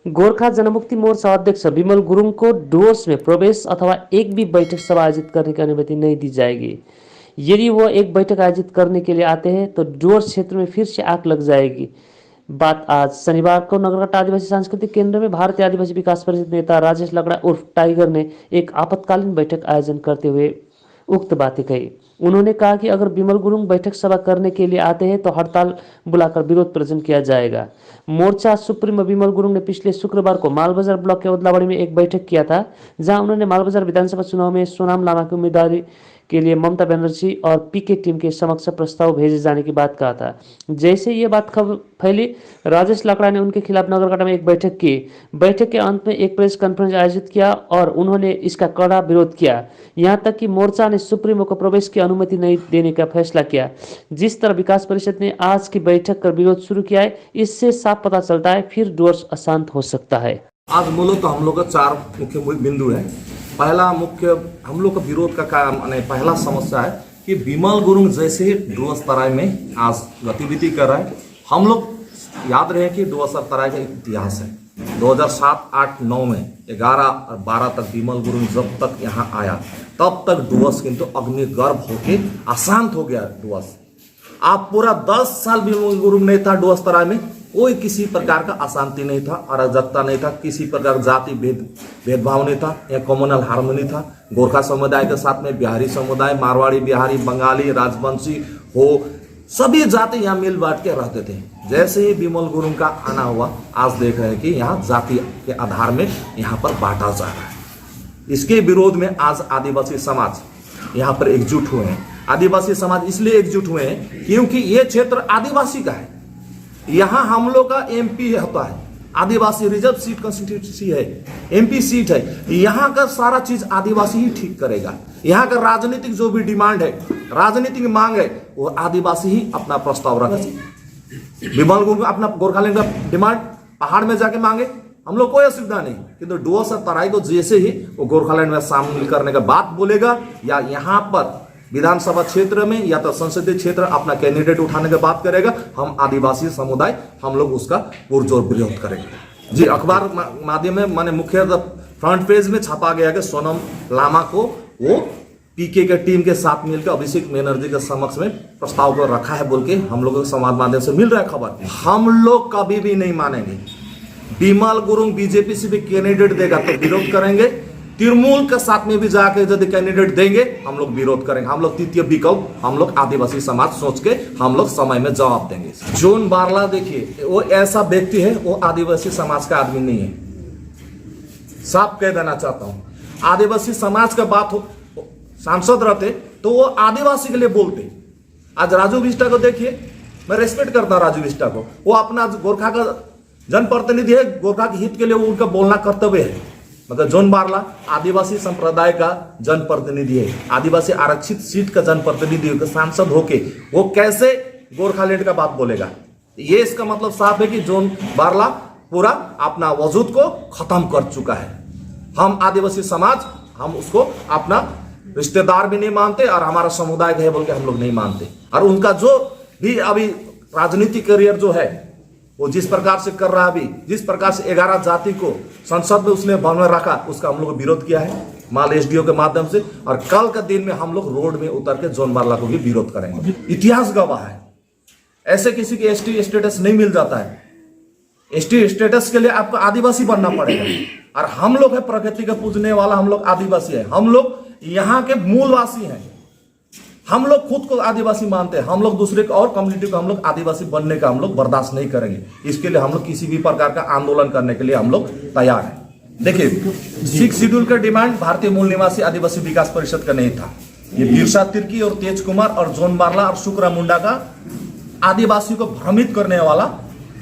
गोरखा जनमुक्ति मोर्चा अध्यक्ष विमल गुरुङ को डुवर्स में प्रवेश अथवा एक भी बैठक सभा आयोजित करने की अनुमति नहीं दी जाएगी। यदि वो एक बैठक आयोजित करने के लिए आते हैं तो डुवर्स क्षेत्र में फिर से आग लग जाएगी। बात आज शनिवार को नगरकट्टा आदिवासी सांस्कृतिक केंद्र में भारतीय आदिवासी विकास परिषद नेता राजेश लकड़ा उर्फ टाइगर ने एक आपातकालीन बैठक आयोजन करते हुए उक्त बातें कही। उन्होंने कहा कि अगर विमल गुरुङ बैठक सभा करने के लिए आते हैं तो हड़ताल बुलाकर विरोध प्रदर्शन किया जाएगा। मोर्चा सुप्रीमो विमल गुरुङ ने पिछले शुक्रवार को मालबजार ब्लॉक के ओदलाबाड़ी में एक बैठक किया था, जहां उन्होंने मालबजार विधानसभा चुनाव में सोनाम लामा की उम्मीदवारी के लिए ममता बनर्जी और पीके टीम के समक्ष प्रस्ताव भेजे जाने की बात कहा था। जैसे ये बात फैली, राजेश लाकड़ा ने उनके खिलाफ नगरकट्टा में एक बैठक की। बैठक के अंत में एक प्रेस कॉन्फ्रेंस आयोजित किया और उन्होंने इसका कड़ा विरोध किया। यहां तक कि मोर्चा ने सुप्रीमो को प्रवेश की अनुमति नहीं देने का फैसला किया। जिस तरह विकास परिषद ने आज की बैठक कर विरोध शुरू किया है, इससे साफ पता चलता है फिर डुवर्स अशांत हो सकता है। आज मूलतः हम लोग का 4 मुख्य बिंदु है। पहला मुख्य हम लोग का विरोध का माने पहला समस्या है कि विमल गुरुङ जैसे ही डुवर्स तराई में आज गतिविधि कर रहा है। हम लोग याद रहे कि डुवर्स तराई का इतिहास है। 2007, 8, 9 में 11 और 12 तक विमल गुरुङ जब तक यहाँ आया तब तक डुवर्स किंतु अग्निगर्भ होके अशांत हो गया डुवर्स। आप पूरा 10 साल विमल गुरुङ नहीं था डुवर्स तराई में, कोई किसी प्रकार का अशांति नहीं था, अराजकता नहीं था, किसी प्रकार जाति भेदभाव नहीं था। यहाँ कम्युनल हार्मनी था। गोरखा समुदाय के साथ में बिहारी समुदाय, मारवाड़ी, बिहारी, बंगाली, राजवंशी हो, सभी जाति यहाँ मिल बांट के रहते थे। जैसे ही विमल गुरुङ का आना हुआ, आज देख रहे हैं कि यहाँ जाति के आधार में यहाँ पर बांटा जा रहा है। इसके विरोध में आज आदिवासी समाज यहाँ पर एकजुट हुए हैं। आदिवासी समाज इसलिए एकजुट हुए हैं क्योंकि ये क्षेत्र आदिवासी का है। यहाँ हम लोग का एमपी होता है, आदिवासी रिजर्व सीट कंस्टिट्यूंसी है, एमपी सीट है। यहाँ का सारा चीज आदिवासी ही ठीक करेगा। यहाँ का राजनीतिक जो भी डिमांड है, राजनीतिक मांग है, वो आदिवासी ही अपना प्रस्ताव रखे। विमल गुरुङ अपना गोरखालैंड का डिमांड पहाड़ में जाके मांगे, हम लोग कोई असुविधा नहीं, किंतु डुवर्स और तराई को जैसे ही वो गोरखालैंड में शामिल करने का बात बोलेगा या यहाँ पर विधानसभा क्षेत्र में या तो संसदीय क्षेत्र अपना कैंडिडेट उठाने की बात करेगा, हम आदिवासी समुदाय हम लोग उसका पुरजोर विरोध करेंगे। जी, अखबार माध्यम में माने मुख्य फ्रंट पेज में छापा गया कि सोनम लामा को वो पीके के टीम के साथ मिलकर अभिषेक बनर्जी के समक्ष में प्रस्ताव को रखा है बोल के हम लोगों को समाज माध्यम से मिल रहा है खबर। हम लोग कभी भी नहीं मानेंगे। विमल गुरुङ बीजेपी से भी कैंडिडेट देगा तो विरोध करेंगे। तृणमूल के साथ में भी जाके यदि कैंडिडेट देंगे हम लोग विरोध करेंगे। हम लोग तृतीय विकल्प हम लोग आदिवासी समाज सोच के हम लोग समय में जवाब देंगे। जोन बारला देखिए, वो ऐसा व्यक्ति है, वो आदिवासी समाज का आदमी नहीं है। साफ कह देना चाहता हूं, आदिवासी समाज का बात हो, सांसद रहते तो वो आदिवासी के लिए बोलते। आज राजू बिष्टा को देखिए, मैं रेस्पेक्ट करता हूं राजू बिष्टा को, वो अपना गोरखा का जनप्रतिनिधि है, गोरखा के हित के लिए उनका बोलना कर्तव्य है। मतलब जोन बारला आदिवासी संप्रदाय का जनप्रतिनिधि है, आदिवासी आरक्षित सीट का जनप्रतिनिधि होकर सांसद होके वो कैसे गोरखालैंड का बात बोलेगा? ये इसका मतलब साफ है कि जोन बारला पूरा अपना वजूद को खत्म कर चुका है। हम आदिवासी समाज हम उसको अपना रिश्तेदार भी नहीं मानते और हमारा समुदाय है बोल के हम लोग नहीं मानते। और उनका जो भी अभी राजनीतिक करियर जो है वो जिस प्रकार से कर रहा है, अभी जिस प्रकार से 11 जाति को संसद में उसने भवन रखा, उसका हम लोग विरोध किया है माल एसडीओ के माध्यम से। और कल का दिन में हम लोग रोड में उतर के जोन बारला को भी विरोध करेंगे। इतिहास गवाह है, ऐसे किसी के एसटी स्टेटस नहीं मिल जाता है। एसटी स्टेटस के लिए आपको आदिवासी बनना पड़ेगा। और हम लोग है प्रकृति का पूजने वाला, हम लोग आदिवासी है, हम लोग यहाँ के मूलवासी हैं। हम लोग खुद को आदिवासी मानते हैं। हम लोग दूसरे और कम्युनिटी को हम लोग आदिवासी बनने का हम लोग बर्दाश्त नहीं करेंगे। इसके लिए हम लोग किसी भी प्रकार का आंदोलन करने के लिए हम लोग तैयार हैं। देखिए, 6 शेड्यूल का डिमांड भारतीय मूल निवासी आदिवासी विकास परिषद का नहीं था। ये बिरसा तिर्की और तेज कुमार और जोन बारला और शुक्रा मुंडा का आदिवासी को भ्रमित करने वाला,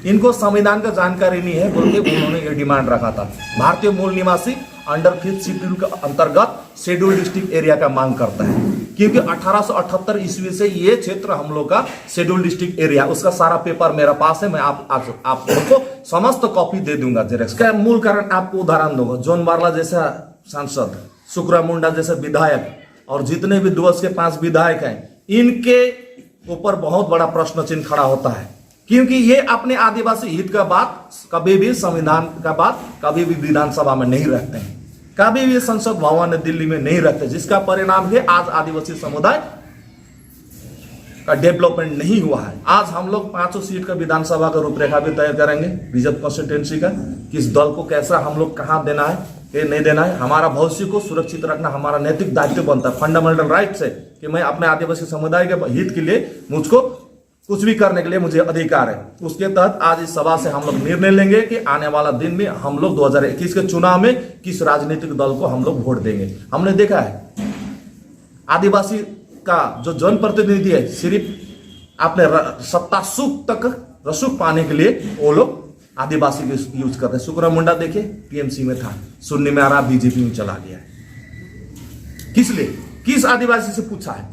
इनको संविधान का जानकारी नहीं है बोल के उन्होंने ये डिमांड रखा था। भारतीय मूल निवासी अंडर 5th शेड्यूल के अंतर्गत शेड्यूल डिस्ट्रिक्ट एरिया का मांग करता है, क्योंकि 1878 ईस्वी से ये क्षेत्र हम लोग का शेड्यूल डिस्ट्रिक्ट एरिया, उसका सारा पेपर मेरा पास है। मैं आप लोगों को समस्त कॉपी दे दूंगा जेरेक्स का। मूल कारण आपको उदाहरण दूंगा। जोन बारला जैसा सांसद, शुक्रा मुंडा जैसे विधायक और जितने भी डुवर्स के 5 विधायक हैं, इनके ऊपर बहुत बड़ा प्रश्न चिन्ह खड़ा होता है क्योंकि ये अपने आदिवासी हित का बात कभी भी संविधान का बात कभी भी विधानसभा में नहीं रखते हैं, कभी भी संसद भवन दिल्ली में नहीं रखते, जिसका परिणाम है आज आदिवासी समुदाय का डेवलपमेंट नहीं हुआ है। आज हम लोग 500 सीट का विधानसभा का रूपरेखा भी तय करेंगे, बीजेपी कॉन्स्टिट्यूंसी का, किस दल को कैसा हम लोग कहां देना है, ये नहीं देना है। हमारा भविष्य को सुरक्षित रखना हमारा नैतिक दायित्व बनता है, फंडामेंटल राइट्स है कि मैं अपने आदिवासी समुदाय के हित के लिए मुझको कुछ भी करने के लिए मुझे अधिकार है। उसके तहत आज इस सभा से हम लोग निर्णय लेंगे कि आने वाला दिन में हम लोग 2021 के चुनाव में किस राजनीतिक दल को हम लोग वोट देंगे। हमने देखा है आदिवासी का जो जनप्रतिनिधि है सिर्फ अपने सत्ता सुख तक रसूख पाने के लिए वो लोग आदिवासी को यूज करते हैं। सुकरा मुंडा देखिए टीएमसी में था, सुनने में आ रहा बीजेपी में चला गया। किस लिए, किस आदिवासी से पूछा है?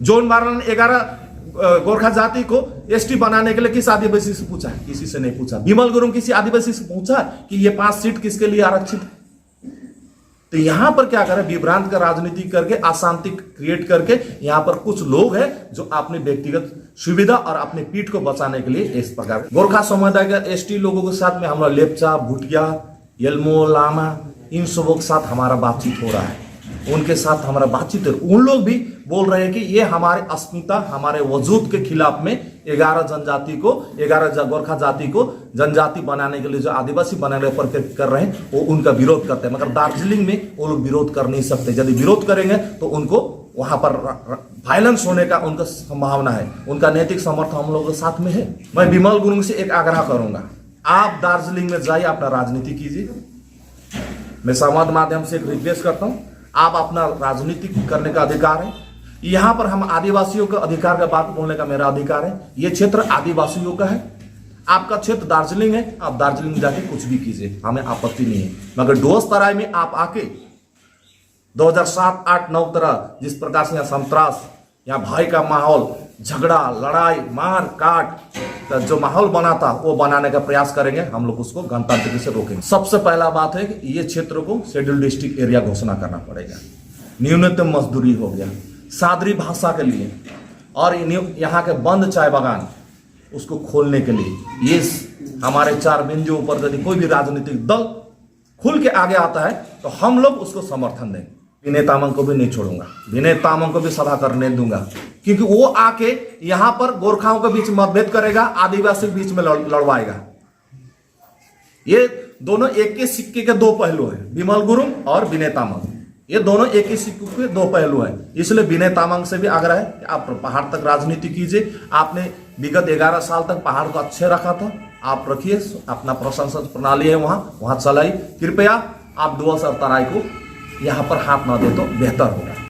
जोन मारन 11 गोरखा जाति को एसटी बनाने के लिए किस आदिवासी से पूछा है? किसी से नहीं पूछा। विमल गुरुंग किसी आदिवासी से पूछा कि ये 5 सीट किसके लिए आरक्षित है? तो यहां पर क्या करे, विभ्रांत का राजनीति करके अशांति क्रिएट करके यहां पर कुछ लोग हैं जो अपने व्यक्तिगत सुविधा और अपने पीठ को बचाने के लिए इस प्रकार गोरखा समुदाय के एसटी लोगों के साथ में हमारा लेप्चा, भुटिया, येल्मो, लामा, इन सबों के साथ हमारा बातचीत हो रहा है, उनके साथ हमारा बातचीत है। उन लोग भी बोल रहे हैं कि ये हमारे अस्मिता, हमारे वजूद के खिलाफ में 11 जनजाति को, 11 गोरखा जाति को जनजाति बनाने के लिए जो आदिवासी बनाने पर कर रहे हैं वो उनका विरोध करते हैं। मगर दार्जिलिंग में वो लोग विरोध कर नहीं सकते। यदि विरोध करेंगे तो उनको वहां पर वायलेंस होने का उनका संभावना है। उनका नैतिक समर्थन हम लोगों के साथ में है। मैं विमल गुरुंग से एक आग्रह करूंगा, आप दार्जिलिंग में जाइए, अपना राजनीति कीजिए। मैं संवाद माध्यम से एक रिक्वेस्ट करता हूं, आप अपना राजनीति करने का अधिकार है। यहां पर हम आदिवासियों का अधिकार का बात बोलने का मेरा अधिकार है। यह क्षेत्र आदिवासियों का है। आपका क्षेत्र दार्जिलिंग है, आप दार्जिलिंग जाके कुछ भी कीजिए, हमें आपत्ति नहीं है। मगर डोस तराई में आप आके 2007, 8, 9 तरह जिस प्रकार से यहाँ संतरास, यहाँ भय का माहौल, झगड़ा, लड़ाई, मार काट का जो माहौल बना था वो बनाने का प्रयास करेंगे, हम लोग उसको गणतांत्रिक से रोकेंगे। सबसे पहला बात है कि ये क्षेत्र को शेड्यूल डिस्ट्रिक्ट एरिया घोषणा करना पड़ेगा। न्यूनतम मजदूरी हो गया, सादरी भाषा के लिए, और यहाँ के बंद चाय बागान उसको खोलने के लिए ये हमारे 4 बिंदुओं पर यदि कोई भी राजनीतिक दल खुल के आगे आता है तो हम लोग उसको समर्थन देंगे। विनय तामांग को भी नहीं छोड़ूंगा, विनय तामांग को भी सभा करने दूंगा, क्योंकि वो आके यहां पर गोरखाओं के बीच मतभेद करेगा, आदिवासी के बीच में लड़वाएगा। ये दोनों एक के सिक्के के 2 पहलू हैं, विमल गुरुंग और विनय तामांग। ये दोनों एक ही सिक्के के 2 पहलू हैं। इसलिए विनय तामांग से भी आग्रह है कि आप पहाड़ तक राजनीति कीजिए। आपने विगत 11 साल तक पहाड़ को अच्छे रखा था, आप रखिए, अपना प्रशासन प्रणाली है वहां चलाइए। कृपया आप डुअर्स और तराई को यहाँ पर हाथ ना दे तो बेहतर होगा।